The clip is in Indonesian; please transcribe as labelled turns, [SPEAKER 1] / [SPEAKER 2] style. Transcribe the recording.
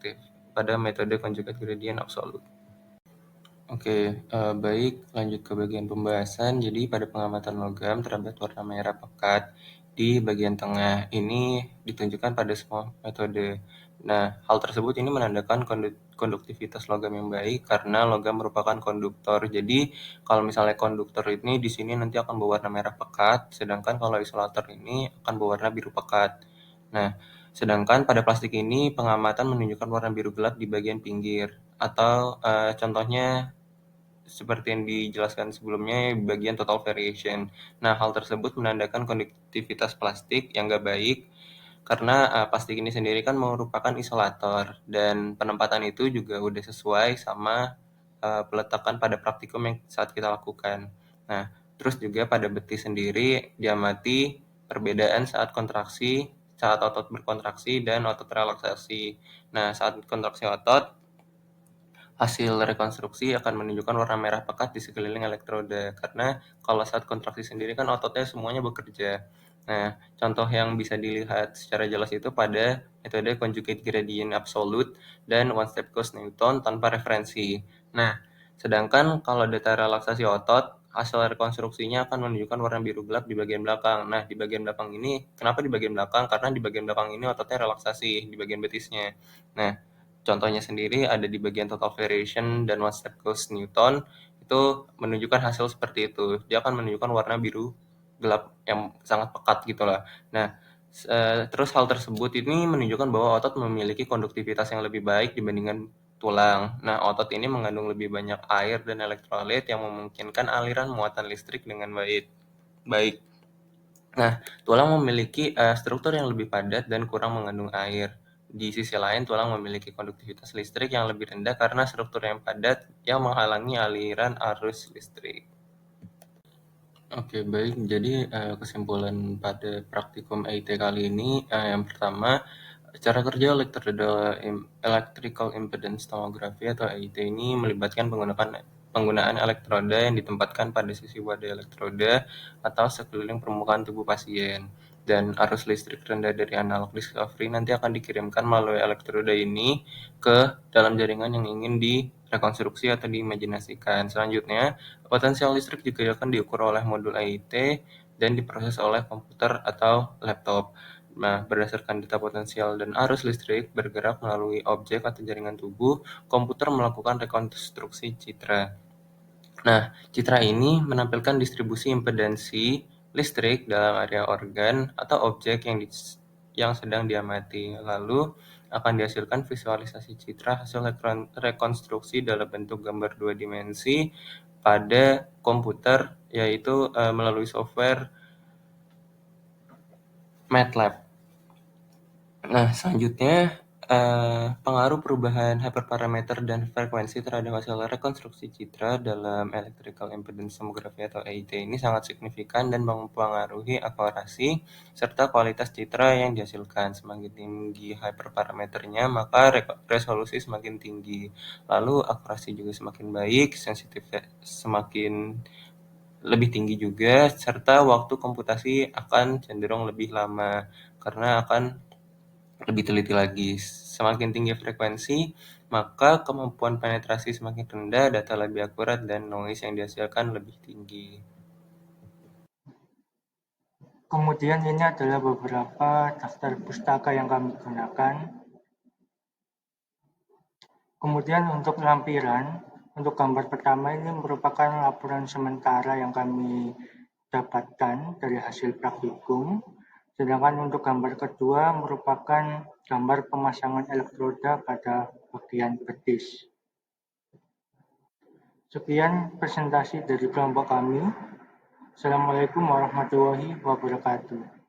[SPEAKER 1] efektif pada metode conjugate gradient absolute. Oke, baik, lanjut ke bagian pembahasan. Jadi pada pengamatan logam terdapat warna merah pekat di bagian tengah. Ini ditunjukkan pada semua metode. Nah, hal tersebut ini menandakan konduktivitas logam yang baik karena logam merupakan konduktor. Jadi kalau misalnya konduktor ini di sini nanti akan berwarna merah pekat, sedangkan kalau isolator ini akan berwarna biru pekat. Nah, sedangkan pada plastik ini pengamatan menunjukkan warna biru gelap di bagian pinggir atau contohnya seperti yang dijelaskan sebelumnya bagian total variation. Nah, hal tersebut menandakan konduktivitas plastik yang nggak baik karena plastik ini sendiri kan merupakan isolator dan penempatan itu juga udah sesuai sama peletakan pada praktikum yang saat kita lakukan. Nah, terus juga pada betis sendiri diamati perbedaan saat kontraksi, saat otot berkontraksi dan otot relaksasi. Nah, saat kontraksi otot hasil rekonstruksi akan menunjukkan warna merah pekat di sekeliling elektroda karena kalau saat kontraksi sendiri kan ototnya semuanya bekerja. Nah, contoh yang bisa dilihat secara jelas itu pada metode conjugate gradient absolute dan one step cos Newton tanpa referensi. Nah, sedangkan kalau data relaksasi otot, hasil rekonstruksinya akan menunjukkan warna biru gelap di bagian belakang. Nah, di bagian belakang ini, kenapa di bagian belakang? Karena di bagian belakang ini ototnya relaksasi di bagian betisnya. Nah, contohnya sendiri ada di bagian total variation dan one step cos Newton itu menunjukkan hasil seperti itu. Dia akan menunjukkan warna biru gelap yang sangat pekat gitu lah. Nah, terus hal tersebut ini menunjukkan bahwa otot memiliki konduktivitas yang lebih baik dibandingkan tulang. Nah, otot ini mengandung lebih banyak air dan elektrolit yang memungkinkan aliran muatan listrik dengan baik. Nah, tulang memiliki struktur yang lebih padat dan kurang mengandung air. Di sisi lain, tulang memiliki konduktivitas listrik yang lebih rendah karena struktur yang padat yang menghalangi aliran arus listrik. Oke, baik. Jadi kesimpulan pada praktikum EIT kali ini yang pertama, cara kerja electrical impedance tomography atau EIT ini melibatkan penggunaan elektroda yang ditempatkan pada sisi wadah elektroda atau sekeliling permukaan tubuh pasien. Dan arus listrik rendah dari analog discovery nanti akan dikirimkan melalui elektroda ini ke dalam jaringan yang ingin direkonstruksi atau diimajinasikan. Selanjutnya, potensial listrik juga akan diukur oleh modul EIT dan diproses oleh komputer atau laptop. Nah, berdasarkan data potensial dan arus listrik bergerak melalui objek atau jaringan tubuh, komputer melakukan rekonstruksi citra. Nah, citra ini menampilkan distribusi impedansi listrik dalam area organ atau objek yang sedang diamati. Lalu akan dihasilkan visualisasi citra hasil rekonstruksi dalam bentuk gambar 2 dimensi pada komputer, yaitu melalui software MATLAB. Nah, selanjutnya pengaruh perubahan hyperparameter dan frekuensi terhadap hasil rekonstruksi citra dalam electrical impedance tomography atau EIT ini sangat signifikan dan mempengaruhi akurasi serta kualitas citra yang dihasilkan. Semakin tinggi hyperparameternya, maka resolusi semakin tinggi. Lalu akurasi juga semakin baik, sensitifnya semakin lebih tinggi juga, serta waktu komputasi akan cenderung lebih lama karena akan lebih teliti lagi. Semakin tinggi frekuensi, maka kemampuan penetrasi semakin rendah, data lebih akurat, dan noise yang dihasilkan lebih tinggi.
[SPEAKER 2] Kemudian ini adalah beberapa daftar pustaka yang kami gunakan. Kemudian untuk lampiran, untuk gambar pertama ini merupakan laporan sementara yang kami dapatkan dari hasil praktikum. Sedangkan untuk gambar kedua merupakan gambar pemasangan elektroda pada bagian betis. Sekian presentasi dari kelompok kami. Assalamualaikum warahmatullahi wabarakatuh.